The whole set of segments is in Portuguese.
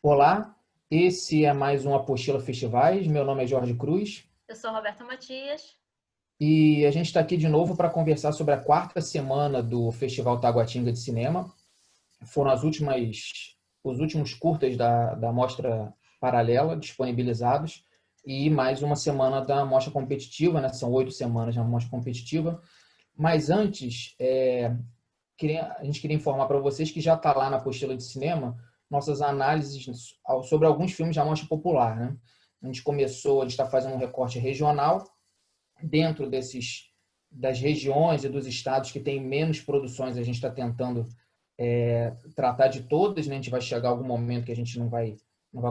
Olá, esse é mais um Apostila Festivais. Meu nome é Jorge Cruz Eu sou Roberta Matias. e a gente está aqui de novo para conversar sobre a quarta semana do Festival Taguatinga de Cinema. Foram os últimos curtas da mostra paralela disponibilizados e mais uma semana da mostra competitiva, né? São 8 semanas na mostra competitiva. Mas antes, a gente queria informar para vocês que já está lá na apostila de cinema nossas análises sobre alguns filmes da mostra popular, né? A gente está fazendo um recorte regional dentro das regiões e dos estados que têm menos produções. A gente está tentando tratar de todas, né? A gente vai chegar a algum momento que a gente não vai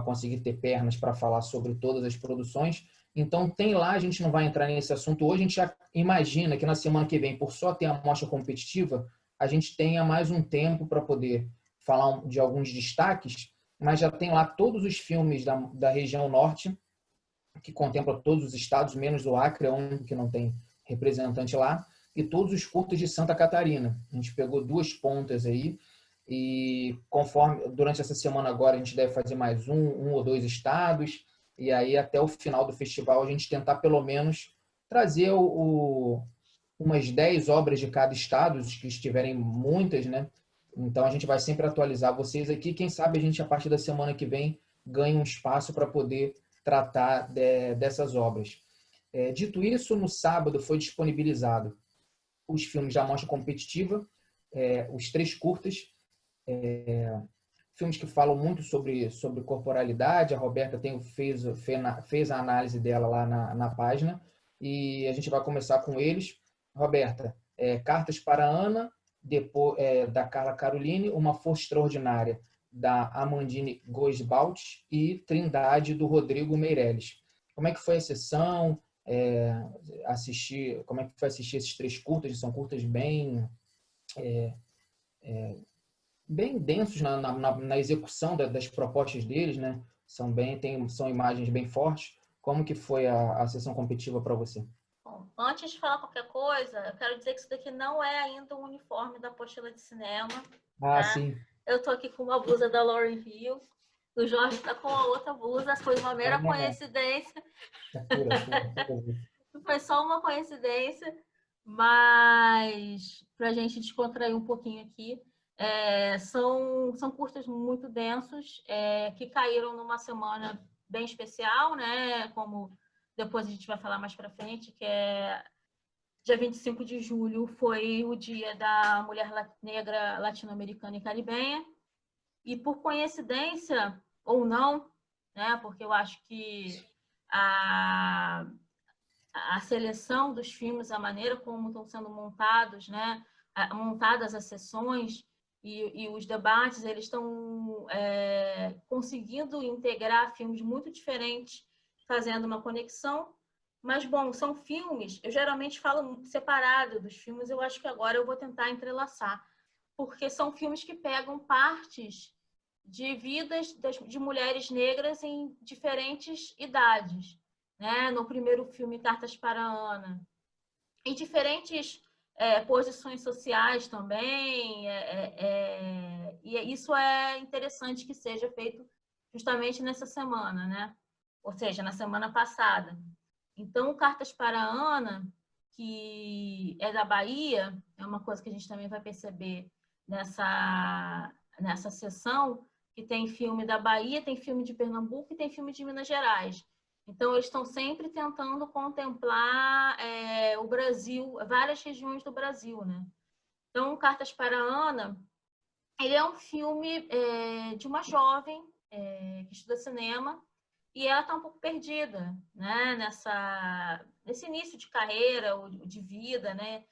conseguir ter pernas para falar sobre todas as produções. Então, tem lá, a gente não vai entrar nesse assunto hoje, a gente já imagina que na semana que vem, por só ter a mostra competitiva, a gente tenha mais um tempo para poder falar de alguns destaques, mas já tem lá todos os filmes da região norte, que contempla todos os estados, menos o Acre, é o único que não tem representante lá, e todos os curtas de Santa Catarina. A gente pegou duas pontas aí, e conforme durante essa semana agora a gente deve fazer mais um ou dois estados, e aí até o final do festival a gente tentar pelo menos trazer umas 10 obras de cada estado, os que estiverem muitas, né? Então a gente vai sempre atualizar vocês aqui. Quem sabe a gente, a partir da semana que vem, ganhe um espaço para poder tratar dessas obras. Dito isso, no sábado foi disponibilizado os filmes da mostra competitiva, os três curtas, filmes que falam muito sobre corporalidade. A Roberta fez a análise dela lá na página e a gente vai começar com eles. Roberta, Cartas para Ana, depois, da Carla Caroline, Uma Força Extraordinária, da Amandine Gosbalt e Trindade, do Rodrigo Meirelles. Como é que foi a sessão? Como é que foi assistir esses três curtas? São curtas bem densos na execução das propostas deles, né? São imagens bem fortes. Como que foi a sessão competitiva para você? Bom, antes de falar qualquer coisa, eu quero dizer que isso daqui não é ainda o uniforme da apostila de cinema, Ah, tá? sim. Eu tô aqui com uma blusa da Lauryn Hill, o Jorge tá com a outra blusa, foi uma mera coincidência. É pura. Foi só uma coincidência, mas para a gente descontrair um pouquinho aqui, são curtas muito densos, que caíram numa semana bem especial, né? Como depois a gente vai falar mais para frente, que é dia 25 de julho, foi o dia da mulher negra latino-americana e caribenha, e por coincidência, ou não, né? Porque eu acho que a seleção dos filmes, a maneira como estão sendo montados, né? Montadas as sessões e os debates, eles estão conseguindo integrar filmes muito diferentes, fazendo uma conexão. Mas, bom, são filmes, eu geralmente falo separado dos filmes, eu acho que agora eu vou tentar entrelaçar, porque são filmes que pegam partes de vidas de mulheres negras em diferentes idades, né? No primeiro filme, Cartas para Ana, em diferentes posições sociais também, e isso é interessante que seja feito justamente nessa semana, né? Ou seja, na semana passada. Então, Cartas para Ana, que é da Bahia, é uma coisa que a gente também vai perceber nessa sessão, que tem filme da Bahia, tem filme de Pernambuco e tem filme de Minas Gerais. Então, eles estão sempre tentando contemplar o Brasil, várias regiões do Brasil, né? Então, Cartas para Ana, ele é um filme de uma jovem que estuda cinema e ela está um pouco perdida, né? Nesse início de carreira ou de vida, né?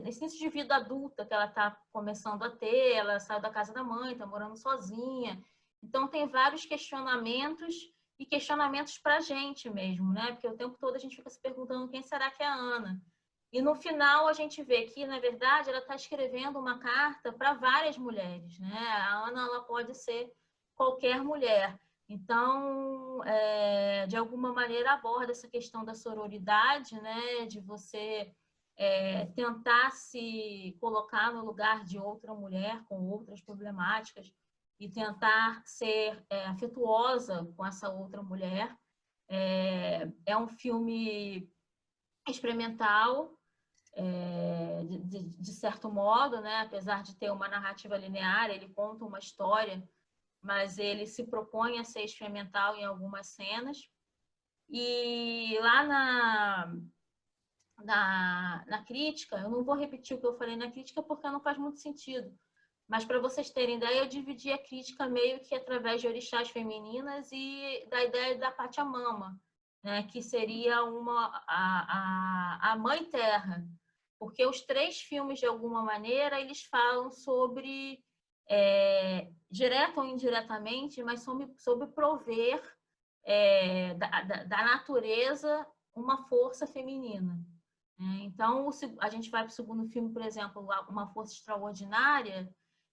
Nesse início de vida adulta que ela está começando a ter, ela saiu da casa da mãe, está morando sozinha. Então, tem vários questionamentos e questionamentos para a gente mesmo, né? Porque o tempo todo a gente fica se perguntando quem será que é a Ana. E no final a gente vê que, na verdade, ela está escrevendo uma carta para várias mulheres, né? A Ana, ela pode ser qualquer mulher. Então, de alguma maneira, aborda essa questão da sororidade, né? De você tentar se colocar no lugar de outra mulher com outras problemáticas e tentar ser afetuosa com essa outra mulher. É um filme experimental, de certo modo, né? Apesar de ter uma narrativa linear, ele conta uma história, mas ele se propõe a ser experimental em algumas cenas. E lá na crítica, eu não vou repetir o que eu falei na crítica porque não faz muito sentido, mas para vocês terem ideia, eu dividi a crítica meio que através de orixás femininas e da ideia da Pachamama, né, que seria a Mãe Terra, porque os 3 filmes, de alguma maneira, eles falam sobre, direto ou indiretamente, mas sobre prover da natureza uma força feminina. Então, a gente vai para o segundo filme, por exemplo, Uma Força Extraordinária,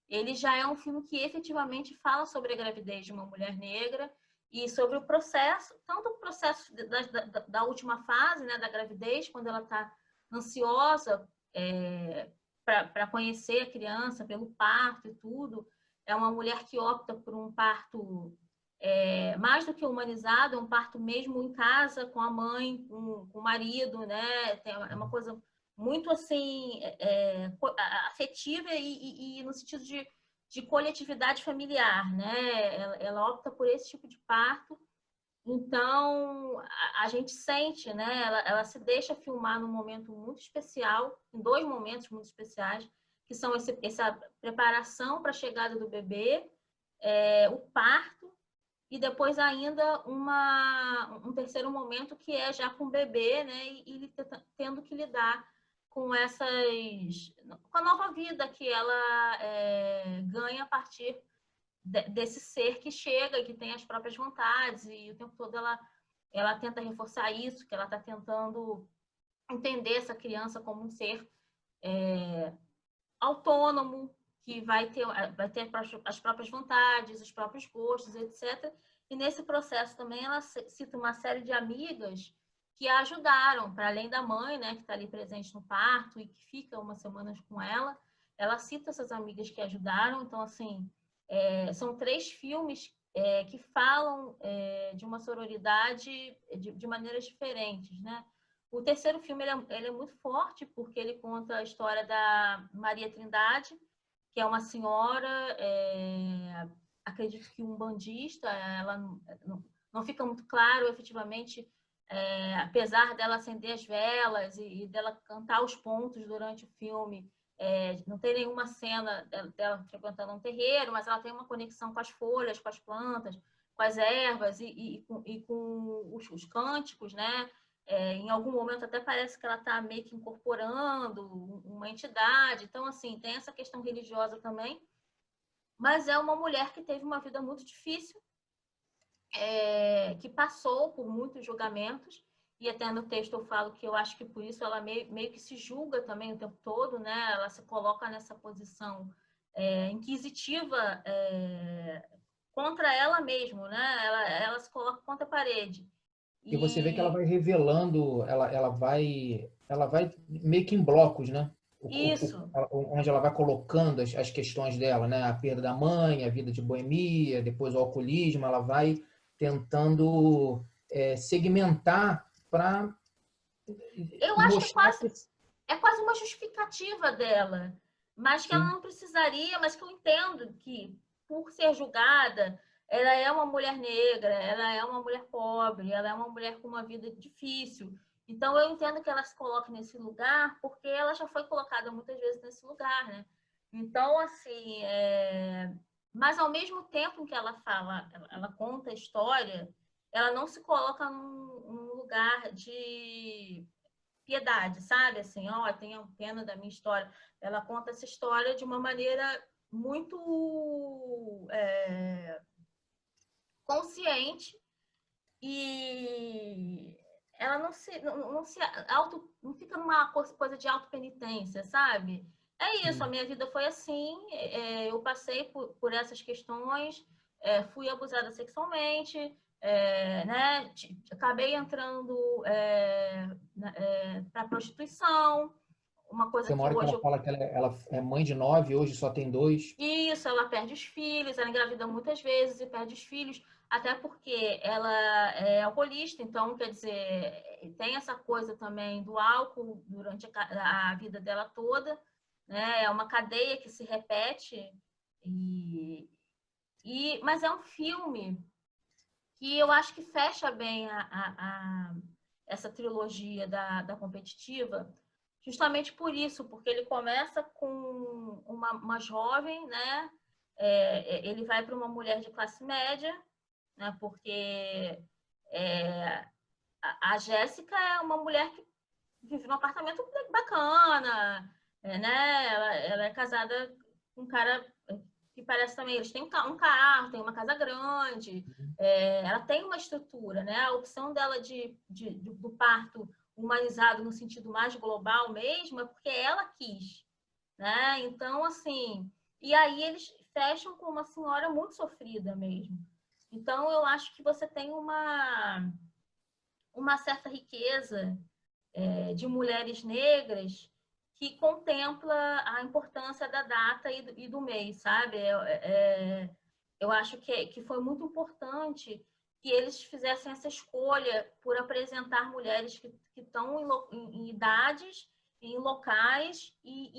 ele já é um filme que efetivamente fala sobre a gravidez de uma mulher negra e sobre o processo, tanto o processo da última fase, né, da gravidez, quando ela está ansiosa para conhecer a criança, pelo parto e tudo. É uma mulher que opta por um parto mais do que humanizado, é um parto mesmo em casa, com a mãe, com o marido, né? É uma coisa muito assim afetiva e no sentido de coletividade familiar, né? Ela opta por esse tipo de parto. Então a gente sente, né? Ela se deixa filmar num momento muito especial, em 2 momentos muito especiais, que são essa preparação para a chegada do bebê, o parto, e depois ainda um terceiro momento que é já com o bebê, né? E ele tendo que lidar com com a nova vida que ela ganha a partir desse ser que chega e que tem as próprias vontades, e o tempo todo ela tenta reforçar isso, que ela está tentando entender essa criança como um ser autônomo, que vai ter as próprias vontades, os próprios gostos, etc. E nesse processo também ela cita uma série de amigas que a ajudaram, para além da mãe, né, que está ali presente no parto e que fica umas semanas com ela. Ela cita essas amigas que ajudaram. Então, assim, são 3 filmes que falam de uma sororidade de maneiras diferentes, né? O terceiro filme ele é muito forte porque ele conta a história da Maria Trindade, que é uma senhora, acredito que umbandista. Ela não fica muito claro efetivamente, apesar dela acender as velas e dela cantar os pontos durante o filme, não tem nenhuma cena dela frequentando um terreiro, mas ela tem uma conexão com as folhas, com as plantas, com as ervas e com os cânticos, né? Em algum momento até parece que ela está meio que incorporando uma entidade. Então, assim, tem essa questão religiosa também. Mas é uma mulher que teve uma vida muito difícil, que passou por muitos julgamentos. E até no texto eu falo que eu acho que por isso ela meio que se julga também o tempo todo, né? Ela se coloca nessa posição inquisitiva contra ela mesma, né? Ela se coloca contra a parede. E você vê que ela vai revelando, ela vai meio que em blocos, né? Isso. Onde ela vai colocando as questões dela, né? A perda da mãe, a vida de boemia, depois o alcoolismo, ela vai tentando segmentar para Eu acho que mostrar que... é quase uma justificativa dela, mas que ela Sim. não precisaria, mas que eu entendo que, por ser julgada, ela é uma mulher negra, ela é uma mulher pobre, ela é uma mulher com uma vida difícil. Então, eu entendo que ela se coloque nesse lugar, porque ela já foi colocada muitas vezes nesse lugar, né? Então, assim, mas ao mesmo tempo que ela fala, ela conta a história, ela não se coloca num lugar de piedade, sabe? Assim, ó, tenha pena da minha história. Ela conta essa história de uma maneira muito consciente, e ela não fica numa coisa de autopenitência, sabe? É isso, a minha vida foi assim, eu passei por essas questões, fui abusada sexualmente, né? Acabei entrando para prostituição, uma coisa Tem uma que hora que hoje... ela fala que ela é mãe de 9, hoje só tem 2. Isso, ela perde os filhos, ela engravida muitas vezes e perde os filhos, até porque ela é alcoolista, então, quer dizer, tem essa coisa também do álcool durante a vida dela toda, né? É uma cadeia que se repete, mas é um filme que eu acho que fecha bem essa trilogia da competitiva, justamente por isso, porque ele começa com uma jovem, né? Ele vai para uma mulher de classe média, né? Porque a Jéssica é uma mulher que vive num apartamento bacana, né? Ela é casada com um cara que parece também, eles têm um carro, tem uma casa grande, ela tem uma estrutura, né? A opção dela do parto humanizado no sentido mais global mesmo é porque ela quis, né? Então, assim, e aí eles fecham com uma senhora muito sofrida mesmo. Então, eu acho que você tem uma certa riqueza de mulheres negras que contempla a importância da data e do mês, sabe? Eu acho que foi muito importante que eles fizessem essa escolha por apresentar mulheres que estão em idades, em locais e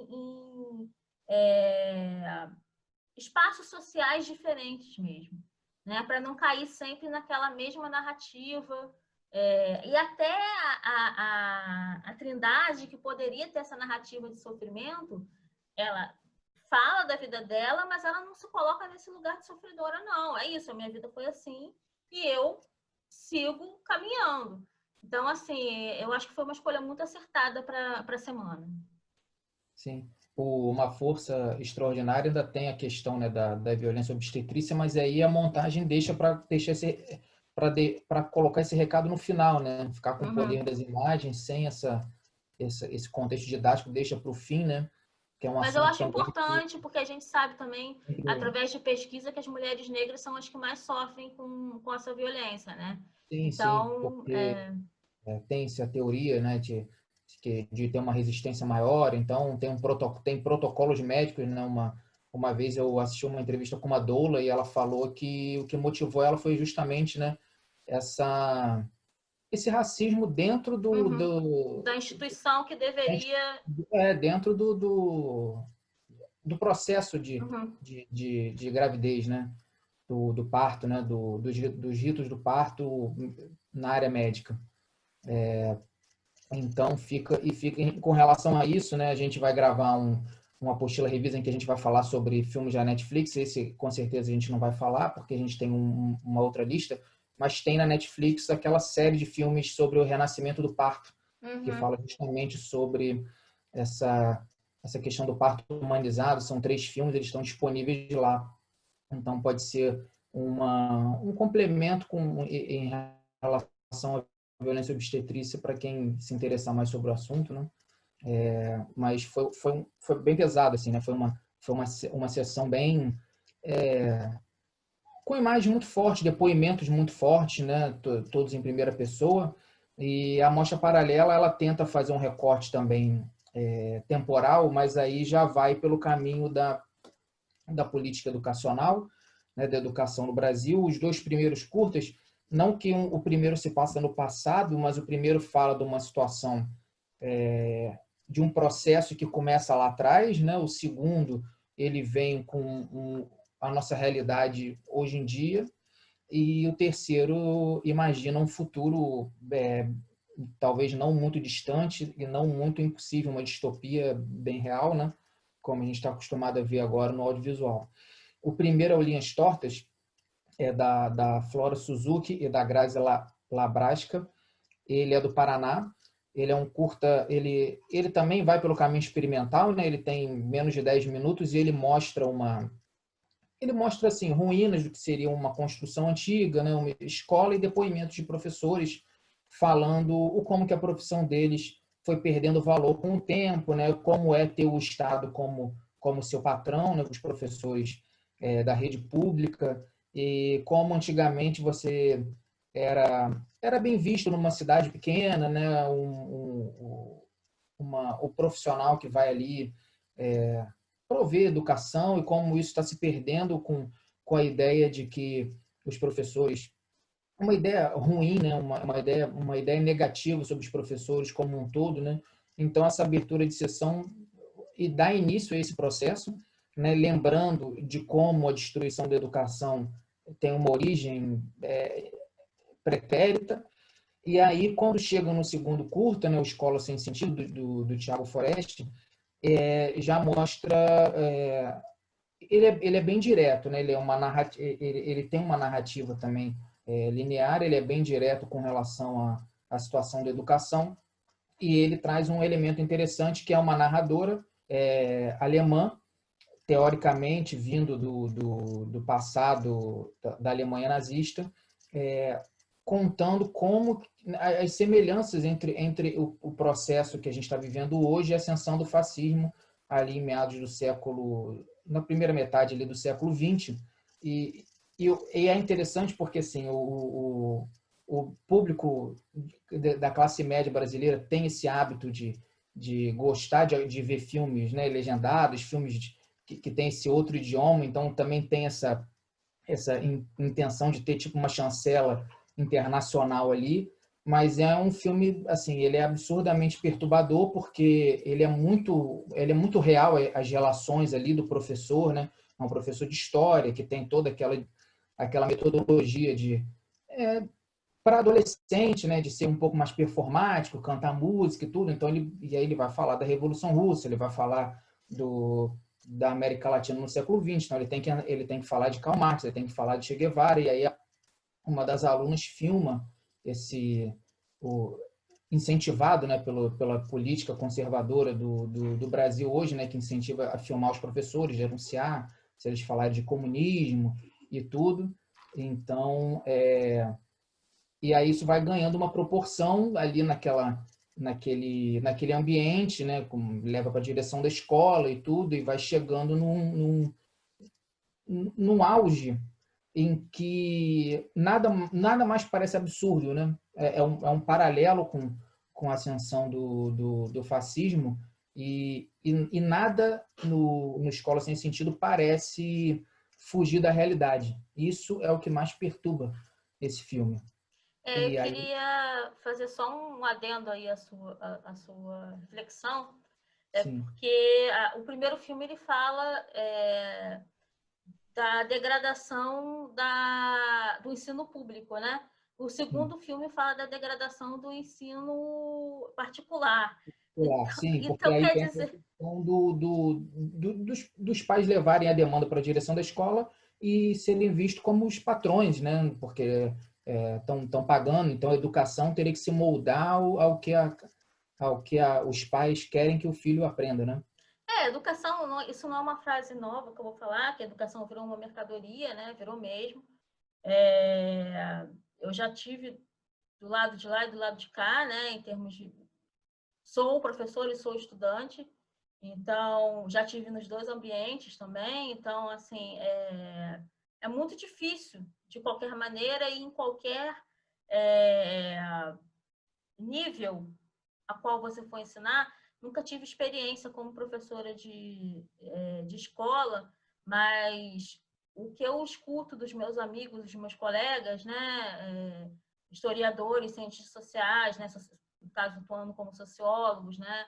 em espaços sociais diferentes mesmo, né? Para não cair sempre naquela mesma narrativa. E até a Trindade, que poderia ter essa narrativa de sofrimento, ela fala da vida dela, mas ela não se coloca nesse lugar de sofredora, não. É isso, a minha vida foi assim e eu sigo caminhando. Então, assim, eu acho que foi uma escolha muito acertada para a semana. Sim. Uma força extraordinária ainda tem a questão, né, da violência obstetrícia, mas aí a montagem deixa para colocar esse recado no final, né? Ficar com o poder das imagens, sem esse contexto didático, deixa para o fim, né? Que é um Mas eu assunto acho também importante, porque a gente sabe também, que... através de pesquisa, que as mulheres negras são as que mais sofrem com essa violência, né? Sim, sim, Então, porque tem-se a teoria, né, de ter uma resistência maior, então tem protocolos médicos, né? Uma vez eu assisti uma entrevista com uma doula e ela falou que o que motivou ela foi justamente, né, esse racismo dentro da instituição que deveria... dentro do processo de gravidez, né, do parto, né, dos ritos do parto na área médica. Então, fica com relação a isso, né? A gente vai gravar uma apostila revisa em que a gente vai falar sobre filmes da Netflix. Esse, com certeza, a gente não vai falar, porque a gente tem uma outra lista, mas tem na Netflix aquela série de filmes sobre o renascimento do parto, que fala justamente sobre essa questão do parto humanizado. São 3 filmes, eles estão disponíveis lá. Então, pode ser um complemento em relação à violência obstetrícia para quem se interessar mais sobre o assunto, né? Mas foi bem pesado, assim, né? Foi uma sessão bem... com imagens muito fortes, depoimentos muito fortes, né? Todos em primeira pessoa. E a Mostra Paralela, ela tenta fazer um recorte também temporal, mas aí já vai pelo caminho da política educacional, né, da educação no Brasil. Os 2 primeiros curtas, não que o primeiro se passa no passado, mas o primeiro fala de uma situação, de um processo que começa lá atrás, né? O segundo, ele vem com a nossa realidade hoje em dia, e o terceiro imagina um futuro talvez não muito distante e não muito impossível, uma distopia bem real, né? Como a gente está acostumado a ver agora no audiovisual. O primeiro é o Linhas Tortas, é da Flora Suzuki e da Grazi Labrasca. Ele é do Paraná. Ele é um curta, ele também vai pelo caminho experimental, né? Ele tem menos de 10 minutos e ele mostra assim, ruínas do que seria uma construção antiga, né? Uma escola, e depoimentos de professores falando como que a profissão deles foi perdendo valor com o tempo, né? Como é ter o Estado como seu patrão, né? Os professores da rede pública, e como antigamente você era bem visto numa cidade pequena, né? o profissional que vai ali prover educação e como isso está se perdendo com a ideia de que os professores, uma ideia ruim, né? Uma ideia negativa sobre os professores como um todo, né? Então, essa abertura de sessão e dá início a esse processo, né? Lembrando de como a destruição da educação tem uma origem pretérita. E aí, quando chega no segundo curta, né, o Escola Sem Sentido, do Thiago Foresti, já mostra... ele é bem direto, né? Ele tem uma narrativa também linear, ele é bem direto com relação à situação da educação, e ele traz um elemento interessante, que é uma narradora alemã, teoricamente vindo do passado da Alemanha nazista, contando como as semelhanças entre o processo que a gente está vivendo hoje e a ascensão do fascismo ali em meados do século, na primeira metade ali do século XX. E é interessante porque assim, o público da classe média brasileira tem esse hábito de gostar de ver filmes, né, legendados, filmes que tem esse outro idioma, então também tem essa intenção de ter tipo uma chancela internacional ali, mas é um filme, assim, ele é absurdamente perturbador porque ele é muito real, as relações ali do professor, né? É um professor de história que tem toda aquela metodologia para adolescente, né, de ser um pouco mais performático, cantar música e tudo. Então e aí ele vai falar da Revolução Russa, ele vai falar da América Latina no século XX, então ele tem que falar de Karl Marx, ele tem que falar de Che Guevara, e aí uma das alunas filma incentivado, né, pela política conservadora do Brasil hoje, né, que incentiva a filmar os professores, denunciar se eles falarem de comunismo e tudo. Então, e aí isso vai ganhando uma proporção ali naquele ambiente, né, leva para a direção da escola e tudo, e vai chegando num auge em que nada mais parece absurdo, né? É um paralelo com a ascensão do fascismo e nada no Escola Sem Sentido parece fugir da realidade. Isso é o que mais perturba esse filme. Eu queria fazer só um adendo aí à sua reflexão, Sim. porque o primeiro filme ele fala da degradação do ensino público, né? O segundo filme fala da degradação do ensino particular. Sim, porque Então aí quer tem a dizer... questão dos pais levarem a demanda para a direção da escola e serem vistos como os patrões, né? Porque estão pagando, então a educação teria que se moldar ao que os pais querem que o filho aprenda, né? Educação, isso não é uma frase nova que eu vou falar, que a educação virou uma mercadoria, né? Virou mesmo. Eu já tive do lado de lá e do lado de cá, né? Em termos de... Sou professor e sou estudante, então já tive nos dois ambientes também. Então, assim, é muito difícil, de qualquer maneira e em qualquer nível a qual você for ensinar. Nunca tive experiência como professora de escola, mas o que eu escuto dos meus amigos, dos meus colegas, né, historiadores, cientistas sociais, né, no caso atuando como sociólogos, né,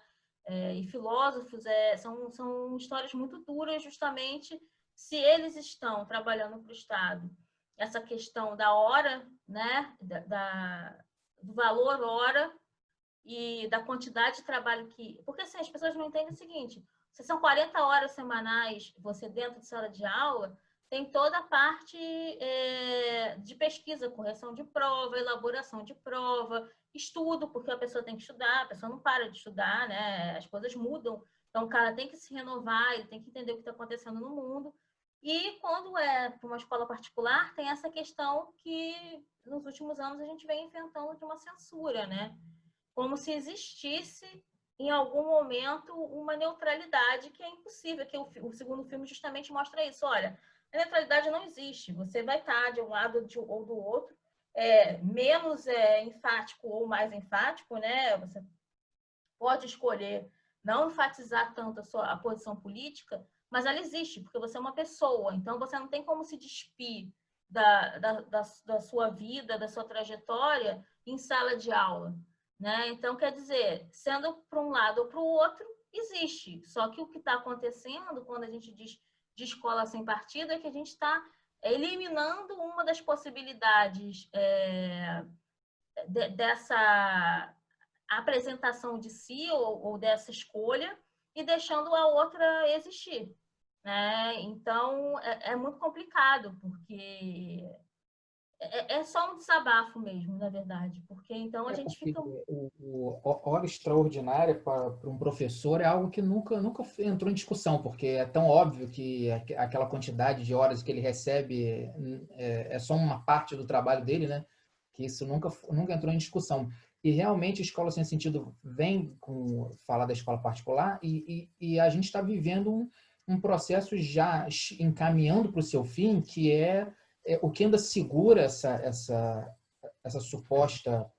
e filósofos, são histórias muito duras, justamente se eles estão trabalhando para o Estado. Essa questão da hora, né, do valor hora, e da quantidade de trabalho que... Porque assim, as pessoas não entendem o seguinte: se são 40 horas semanais, você dentro de sala de aula, tem toda a parte de pesquisa, correção de prova, elaboração de prova, estudo, porque a pessoa tem que estudar, a pessoa não para de estudar, né? As coisas mudam, então o cara tem que se renovar, ele tem que entender o que está acontecendo no mundo. E quando é para uma escola particular, tem essa questão que nos últimos anos a gente vem enfrentando de uma censura, né? Como se existisse em algum momento uma neutralidade que é impossível, que o segundo filme justamente mostra isso. Olha, a neutralidade não existe, você vai estar de um lado ou do outro, menos enfático ou mais enfático, né? Você pode escolher não enfatizar tanto a posição política, mas ela existe, porque você é uma pessoa, então você não tem como se despir da sua vida, da sua trajetória em sala de aula, né? Então, quer dizer, sendo para um lado ou para o outro, existe. Só que o que está acontecendo quando a gente diz de escola sem partido é que a gente está eliminando uma das possibilidades dessa apresentação de si ou dessa escolha e deixando a outra existir, né? Então, é muito complicado, porque é só um desabafo mesmo, na verdade, porque então a gente Porque fica... hora extraordinária para um professor é algo que nunca entrou em discussão, porque é tão óbvio que aquela quantidade de horas que ele recebe é só uma parte do trabalho dele, né? Que isso nunca entrou em discussão. E realmente a escola sem sentido vem com falar da escola particular e a gente está vivendo um processo já encaminhando para o seu fim, que é o que ainda segura essa suposta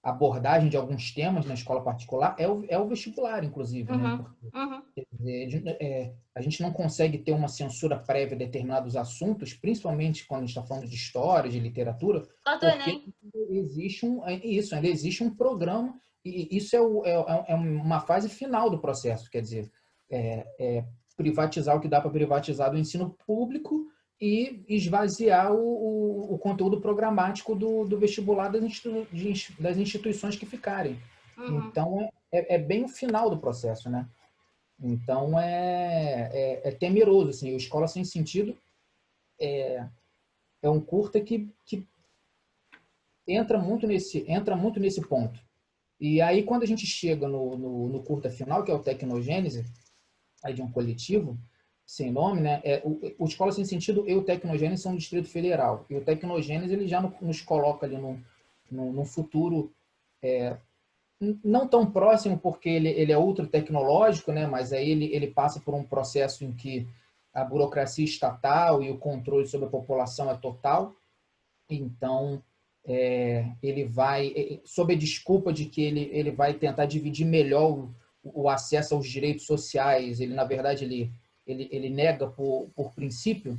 abordagem de alguns temas na escola particular é o vestibular, inclusive, né? Porque quer dizer, a gente não consegue ter uma censura prévia de determinados assuntos, principalmente quando a gente está falando de história, de literatura, porque ainda existe um programa e isso é uma fase final do processo, quer dizer, privatizar o que dá para privatizar do ensino público e esvaziar o conteúdo programático do vestibular das instituições que ficarem. Então, é bem o final do processo, né? Então, é temeroso. Assim, o Escola Sem Sentido é um curta que entra muito nesse ponto. E aí, quando a gente chega no curta final, que é o Tecnogênese, aí de um coletivo, sem nome, né? O Escola Sem Sentido e o Tecnogênese são do Distrito Federal. E o Tecnogênese ele já nos coloca ali num futuro não tão próximo, porque ele é ultra tecnológico, né? Mas aí ele passa por um processo em que a burocracia estatal e o controle sobre a população é total. Então, ele vai, sob a desculpa de que ele vai tentar dividir melhor o acesso aos direitos sociais, ele, na verdade, ele nega por princípio.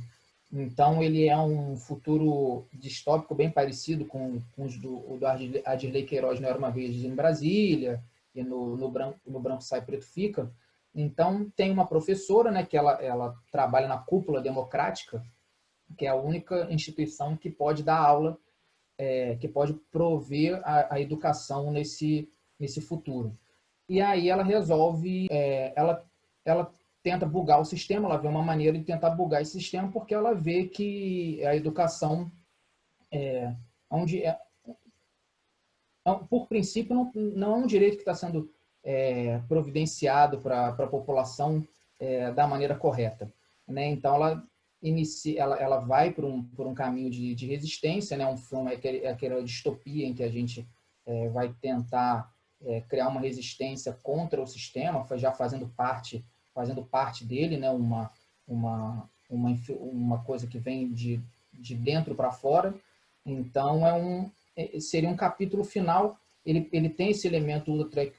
Então, ele é um futuro distópico bem parecido com os do Adirley Queiroz, Não Era Uma Vez em Brasília, e no Branco Sai, Preto Fica. Então, tem uma professora, né, que ela trabalha na cúpula democrática, que é a única instituição que pode dar aula, que pode prover a educação nesse futuro. E aí ela resolve, ela tenta bugar o sistema, ela vê uma maneira de tentar bugar esse sistema, porque ela vê que a educação, por princípio, não é um direito que está sendo providenciado para a população da maneira correta, né? Então ela vai por um caminho de resistência, né? Um filme aquela distopia em que a gente vai tentar criar uma resistência contra o sistema, já fazendo parte dele, né? Uma coisa que vem de dentro para fora. Então seria um capítulo final. Ele tem esse elemento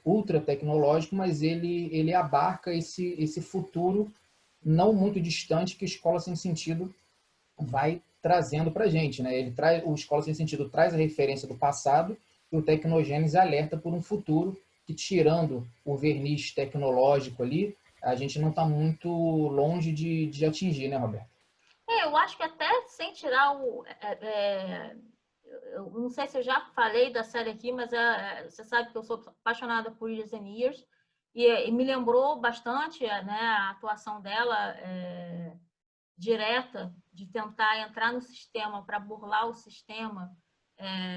ultra tecnológico, mas ele abarca esse futuro não muito distante que a Escola Sem Sentido vai trazendo para a gente, né? O Escola Sem Sentido traz a referência do passado e o Tecnogênese alerta por um futuro que, tirando o verniz tecnológico ali, a gente não está muito longe de atingir, né, Roberto? Eu acho que até sem tirar eu não sei se eu já falei da série aqui, mas você sabe que eu sou apaixonada por Years and Years e me lembrou bastante, né, a atuação dela direta de tentar entrar no sistema para burlar o sistema,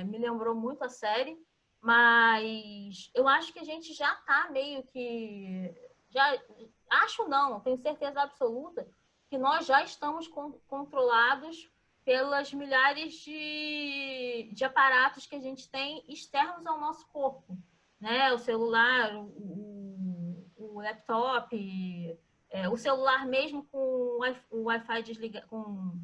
me lembrou muito a série, mas eu acho que a gente já está meio que... Acho não, tenho certeza absoluta que nós já estamos controlados pelas milhares de aparatos que a gente tem externos ao nosso corpo, né? O celular, o laptop, o celular mesmo com o Wi-Fi desligado, com o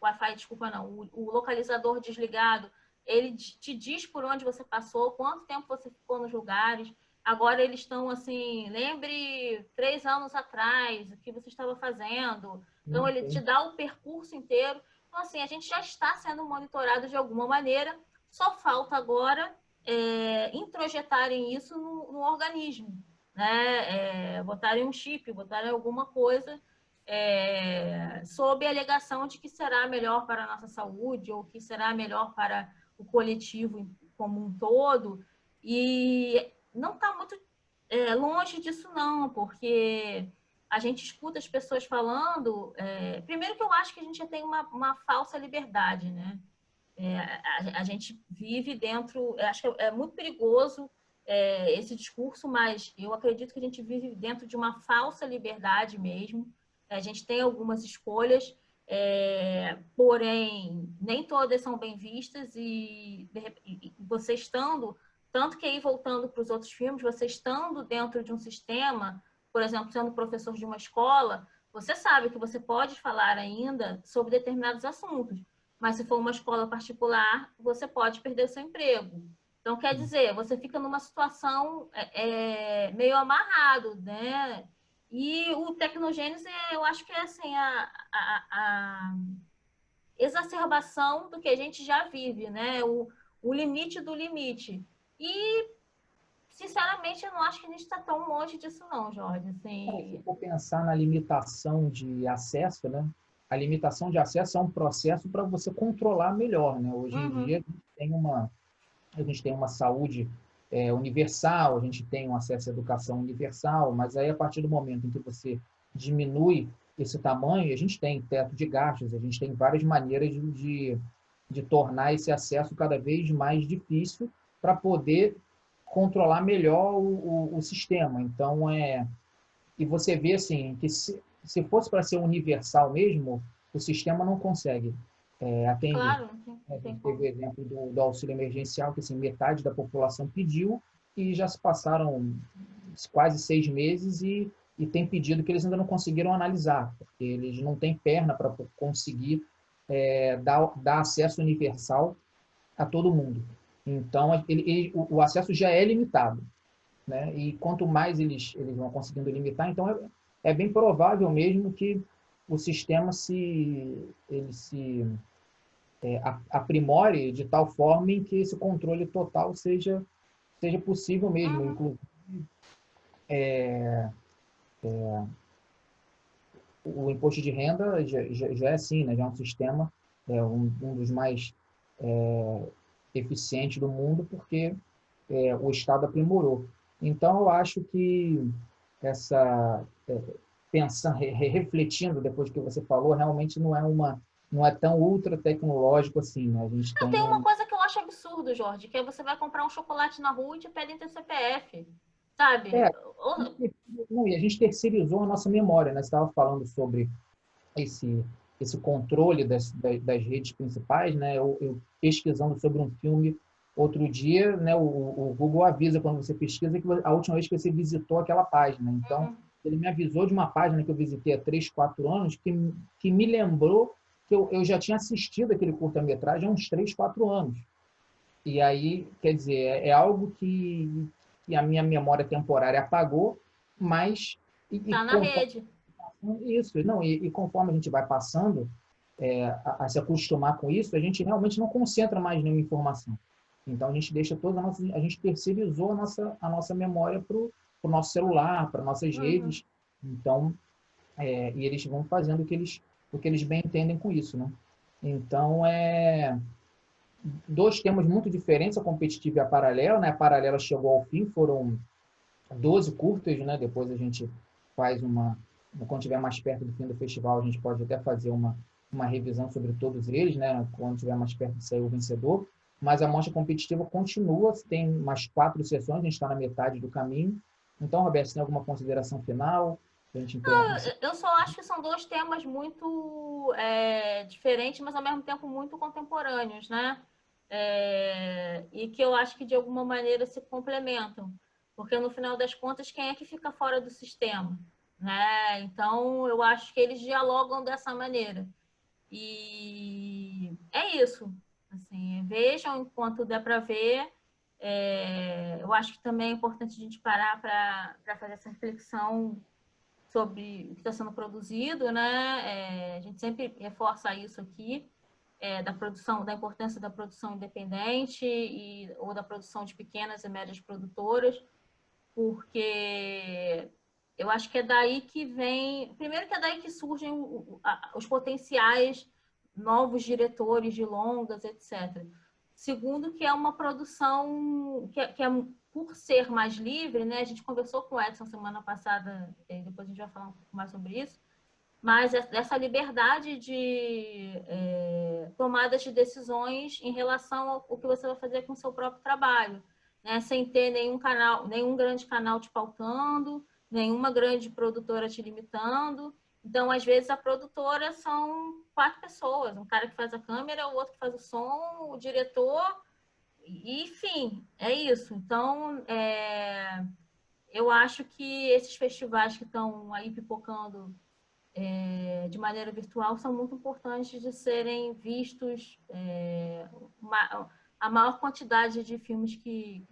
Wi-Fi, desculpa, não, o localizador desligado, ele te diz por onde você passou, quanto tempo você ficou nos lugares. Agora eles estão assim, lembre 3 anos atrás o que você estava fazendo. Então ele te dá o percurso inteiro. Então assim, a gente já está sendo monitorado de alguma maneira. Só falta agora introjetarem isso no organismo, né? Botarem um chip, botarem alguma coisa sob a alegação de que será melhor para a nossa saúde ou que será melhor para o coletivo como um todo. E não está muito longe disso, não, porque a gente escuta as pessoas falando. Primeiro, que eu acho que a gente já tem uma falsa liberdade, né? A gente vive dentro. Acho que é muito perigoso esse discurso, mas eu acredito que a gente vive dentro de uma falsa liberdade mesmo. A gente tem algumas escolhas, porém, nem todas são bem vistas, e você estando, tanto que aí voltando para os outros filmes, você estando dentro de um sistema, por exemplo, sendo professor de uma escola, você sabe que você pode falar ainda sobre determinados assuntos, mas se for uma escola particular, você pode perder o seu emprego. Então, quer dizer, você fica numa situação meio amarrado, né? E o Tecnogênese, eu acho que é assim, a exacerbação do que a gente já vive, né? O limite do limite. E, sinceramente, eu não acho que a gente está tão longe disso, não, Jorge. Se Assim... for pensar na limitação de acesso, né? A limitação de acesso é um processo para você controlar melhor, né? Hoje em dia, a gente tem uma saúde universal, a gente tem um acesso à educação universal, mas aí a partir do momento em que você diminui esse tamanho, a gente tem teto de gastos, a gente tem várias maneiras de tornar esse acesso cada vez mais difícil para poder controlar melhor o sistema. Então, e você vê assim que se fosse para ser universal mesmo, o sistema não consegue atender. Claro, A não tem gente teve o como. exemplo do auxílio emergencial, que assim, metade da população pediu e já se passaram quase 6 meses e tem pedido que eles ainda não conseguiram analisar, porque eles não têm perna para conseguir dar acesso universal a todo mundo. Então, o acesso já é limitado, né? E quanto mais eles vão conseguindo limitar, então é bem provável mesmo que o sistema ele se aprimore de tal forma em que esse controle total seja possível mesmo. Uhum. Inclusive, o imposto de renda já é assim, né? Já é um sistema, um dos mais eficientes do mundo, porque o Estado aprimorou. Então, eu acho que essa pensando, refletindo depois do que você falou, realmente não é tão ultra tecnológico assim, né? A gente Não, tem uma tem coisa que eu acho absurdo, Jorge, que é você vai comprar um chocolate na rua e te pedem teu CPF, sabe? é, não, e a gente terceirizou a nossa memória, né? Você estava falando sobre esse esse controle das redes principais, né? Eu pesquisando sobre um filme outro dia, né? O Google avisa quando você pesquisa que a última vez que você visitou aquela página. Então, ele me avisou de uma página que eu visitei há 3, 4 anos que me lembrou que eu já tinha assistido aquele curta-metragem há uns 3, 4 anos. E aí, quer dizer, algo que a minha memória temporária apagou, mas tá na conforme rede. isso, não, e conforme a gente vai passando a se acostumar com isso, a gente realmente não concentra mais nenhuma informação. Então a gente deixa a gente terceirizou a nossa memória para o nosso celular, para nossas Uhum. redes. Então, e eles vão fazendo o que eles bem entendem com isso, né? Então, dois temas muito diferentes, a competitiva e a paralela, né? A paralela chegou ao fim, foram 12 curtas, né? Depois a gente faz quando estiver mais perto do fim do festival, a gente pode até fazer uma revisão sobre todos eles, né? Quando estiver mais perto de sair o vencedor. Mas a mostra competitiva continua, tem mais 4 sessões, a gente está na metade do caminho. Então, Roberto, você tem alguma consideração final? A gente Eu só acho que são dois temas muito diferentes, mas ao mesmo tempo muito contemporâneos, né? E que eu acho que de alguma maneira se complementam, porque no final das contas, quem é que fica fora do sistema, né? Então, eu acho que eles dialogam dessa maneira. E é isso. Assim, Vejam enquanto der para ver. Eu acho que também é importante a gente parar para fazer essa reflexão sobre o que está sendo produzido, né? A gente sempre reforça isso aqui, da produção, da importância da produção independente ou da produção de pequenas e médias produtoras, porque eu acho que é daí que vem, primeiro que é daí que surgem os potenciais novos diretores de longas, etc. Segundo, que é uma produção que por ser mais livre, né? A gente conversou com o Edson semana passada, depois a gente vai falar um pouco mais sobre isso, mas essa liberdade de tomadas de decisões em relação ao que você vai fazer com o seu próprio trabalho, né? Sem ter nenhum grande canal te pautando, nenhuma grande produtora te limitando. Então, às vezes, a produtora são 4 pessoas, um cara que faz a câmera, o outro que faz o som, o diretor, enfim, é isso. Então, eu acho que esses festivais que estão aí pipocando de maneira virtual são muito importantes de serem vistos, a maior quantidade de filmes que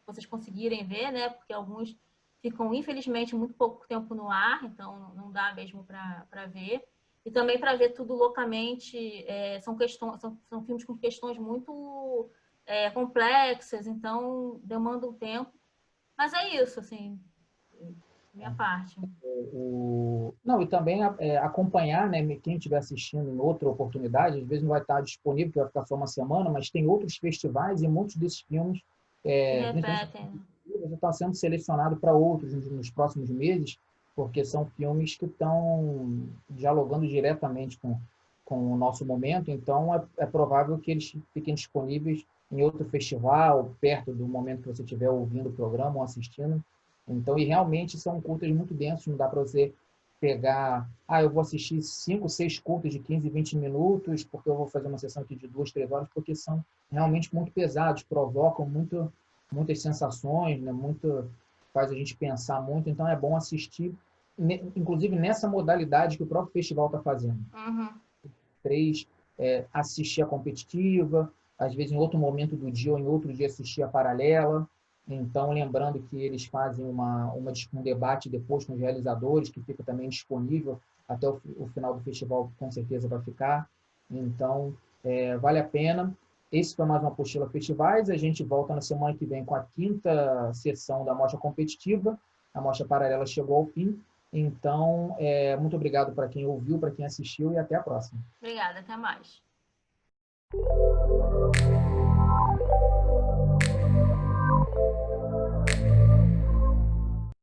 vocês conseguirem ver, né? Porque alguns ficam, infelizmente, muito pouco tempo no ar, então não dá mesmo para ver. E também para ver tudo loucamente, são filmes com questões muito complexas, então demandam tempo. Mas é isso, assim, minha parte. Não, e também acompanhar, né, quem estiver assistindo em outra oportunidade, às vezes não vai estar disponível, porque vai ficar só uma semana, mas tem outros festivais e muitos desses filmes Repetem. já estão sendo selecionados para outros nos próximos meses, porque são filmes que estão dialogando diretamente com o nosso momento, então é provável que eles fiquem disponíveis em outro festival, perto do momento que você estiver ouvindo o programa ou assistindo. Então, e realmente são curtas muito densos, não dá para você pegar, eu vou assistir 5, 6 curtas de 15, 20 minutos, porque eu vou fazer uma sessão aqui de 2, 3 horas, porque são realmente muito pesados, provocam muitas sensações, né? Faz a gente pensar muito, então é bom assistir, inclusive nessa modalidade que o próprio festival está fazendo. Uhum. 3, assistir a competitiva, às vezes em outro momento do dia ou em outro dia assistir a paralela. Então, lembrando que eles fazem um debate depois com os realizadores, que fica também disponível até o final do festival, com certeza vai ficar. Então, vale a pena. Esse foi mais uma Apostila Festivais. A gente volta na semana que vem com a 5ª sessão da Mostra Competitiva. A Mostra Paralela chegou ao fim. Então, muito obrigado para quem ouviu, para quem assistiu e até a próxima. Obrigada, até mais.